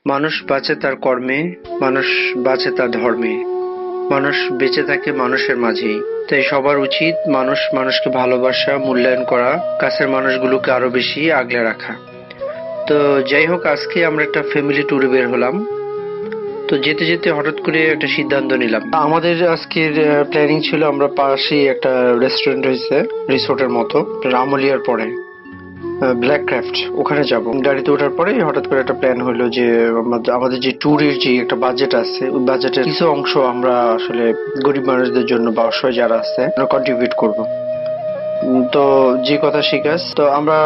মানুষ বাঁচে তার কর্মে, মানুষ বাঁচে তার ধর্মে, মানুষ বেঁচে থাকে মানুষের মাঝেই। তাই সবার উচিত মানুষ মানুষকে ভালোবাসা, মূল্যায়ন করা, কাছের মানুষগুলোকে আরো বেশি আগলে রাখা। তো যাই হোক, আজকে আমরা একটা ফ্যামিলি ট্যুরে বের হলাম। তো যেতে যেতে হঠাৎ করে একটা সিদ্ধান্ত নিলাম। আমাদের আজকের প্ল্যানিং ছিল, আমরা পাশেই একটা রেস্টুরেন্ট হয়েছে, রিসোর্টের মতো, রামলিয়ার পরে ব্ল্যাক ক্রাফট, ওখানে যাব। গাড়িতে ওঠার পরে হঠাৎ করে একটা প্ল্যান হলো যে আমাদের যে ট্যুরের যে একটা বাজেট আছে, ওই বাজেটের কিছু অংশ আমরা আসলে গরিব মানুষদের জন্য বা অসহায় যারা আছে কন্ট্রিবিউট করব। তো যে কথা সেই কাজ। তো আমরা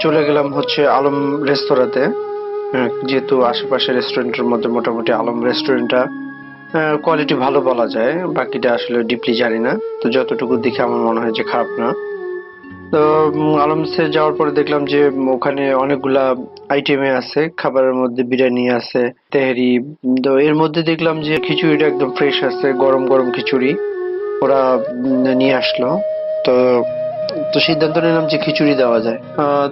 চলে গেলাম হচ্ছে আলম রেস্তোরাঁতে। যেহেতু আশেপাশে রেস্টুরেন্টের মধ্যে মোটামুটি আলম রেস্টুরেন্টটা কোয়ালিটি ভালো বলা যায়, বাকিটা আসলে ডিপলি জানি না। তো যতটুকু দেখে আমার মনে হয় যে খারাপ না। তো আলমসে যাওয়ার পরে দেখলাম যে ওখানে অনেকগুলা আইটেমে আছে, খাবারের মধ্যে বিরিয়ানি আছে, তেহারি। তো এর মধ্যে দেখলাম যে খিচুড়িটা একদম ফ্রেশ আছে, গরম গরম খিচুড়ি ওরা নিয়ে আসলো। তো তো সিদ্ধান্ত নিলাম যে খিচুড়ি দেওয়া যায়।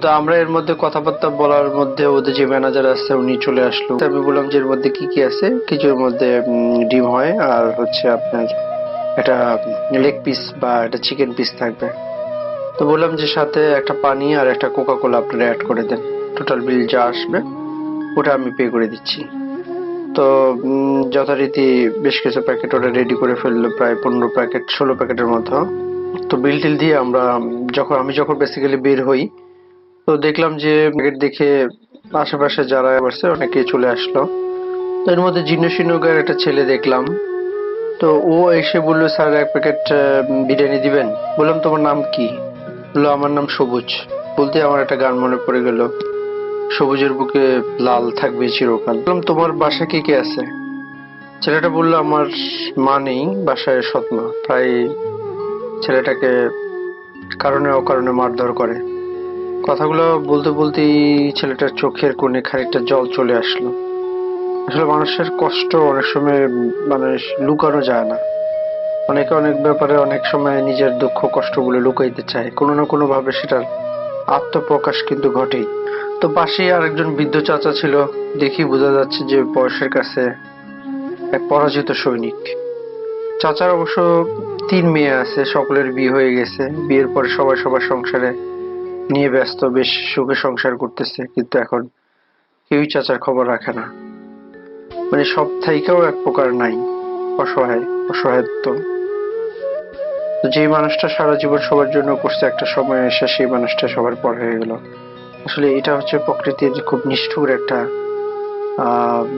তো আমরা এর মধ্যে কথাবার্তা বলার মধ্যে ওদের যে ম্যানেজার আছে উনি চলে আসলো। তো আমি বললাম যে এর মধ্যে কি কি আছে। খিচুড়ির মধ্যে ডিম হয়, আর হচ্ছে আপনার একটা লেগ পিস বা একটা চিকেন পিস থাকবে। তো বললাম যে সাথে একটা পানি আর একটা কোকা কোলা আপনারা অ্যাড করে দেন, টোটাল বিল যা আসবে ওটা আমি পে করে দিচ্ছি। তো যথারীতি বেশ কিছু প্যাকেট ওরা রেডি করে ফেললো, প্রায় 15 প্যাকেট 16 প্যাকেটের মতো। তো বিল টিল দিয়ে আমি যখন বেসিক্যালি বের হই, তো দেখলাম যে প্যাকেট দেখে আশেপাশে যারা আসছে অনেকে চলে আসলো। তো এর মধ্যে জীর্ণ শীর্ণ গায়ের একটা ছেলে দেখলাম। তো ও এসে বললো, স্যার 1 প্যাকেট বিরিয়ানি দিবেন। বললাম তোমার নাম কি? বললো আমার নাম সবুজ। বলতে আমার একটা গান মনে পড়ে গেল, সবুজের বুকে লাল থাকবে চিরকাল। বললাম তোমার বাসায় কে কে আছে? ছেলেটা বললো আমার মা নেই, বাসায় সৎ মা প্রায় ছেলেটাকে কারণে অকারণে মারধর করে। কথাগুলো বলতে বলতেই ছেলেটার চোখের কোণে খানিকটা জল চলে আসলো। আসলে মানুষের কষ্ট অনেক সময় মানে লুকানো যায় না। অনেকে অনেক ব্যাপারে অনেক সময় নিজের দুঃখ কষ্টগুলো লুকাইতে চায়, কোনো না কোনো ভাবে সেটার আত্মপ্রকাশ কিন্তু ঘটেই। তো পাশেই আরেকজন বৃদ্ধ চাচা ছিল, দেখি বোঝা যাচ্ছে যে বয়সের কাছে এক পরাজিত সৈনিক। চাচার অবশ্য 3 মেয়ে আছে, সকলের বিয়ে হয়ে গেছে। বিয়ের পরে সবাই সবার সংসারে নিয়ে ব্যস্ত, বেশ সুখে সংসার করতেছে, কিন্তু এখন কেউই চাচার খবর রাখে না। মানে সব থাইকেও এক প্রকার নাই, অসহায়, অসহায়ত্ব। তো যে মানুষটা সারা জীবন সবার জন্য করছে, একটা সময় এসে সেই মানুষটা সবার পর হয়ে গেল। আসলে এটা হচ্ছে প্রকৃতির খুব নিষ্ঠুর একটা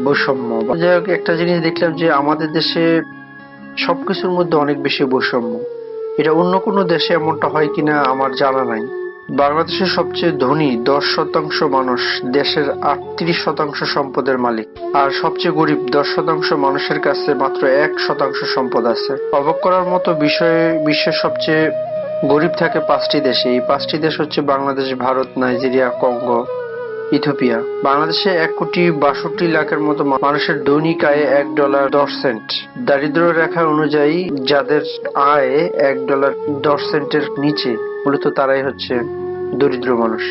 বৈষম্য। যাই হোক, একটা জিনিস দেখলাম যে আমাদের দেশে সবকিছুর মধ্যে অনেক বেশি বৈষম্য। এটা অন্য কোনো দেশে এমনটা হয় কিনা আমার জানা নাই। বাংলাদেশের সবচেয়ে ধনী 10% মানুষ দেশের 38% সম্পদের মালিক, আর সবচেয়ে গরিব 10% মানুষের কাছে মাত্র 1% সম্পদ আছে। অবাক করার মতো বিষয়ে বিশ্বের সবচেয়ে গরিব থাকে 5টি দেশে। এই 5টি দেশ হচ্ছে Bangladesh, Bharat, Nigeria, Congo, Ethiopia. বাংলাদেশে 1,62,00,000-এর মতো মানুষের দৈনিক আয় $1.10। দারিদ্র্য রেখা অনুযায়ী যাদের আয় $1.10-এর নিচে, মূলত তারাই হচ্ছে দরিদ্র মানুষ।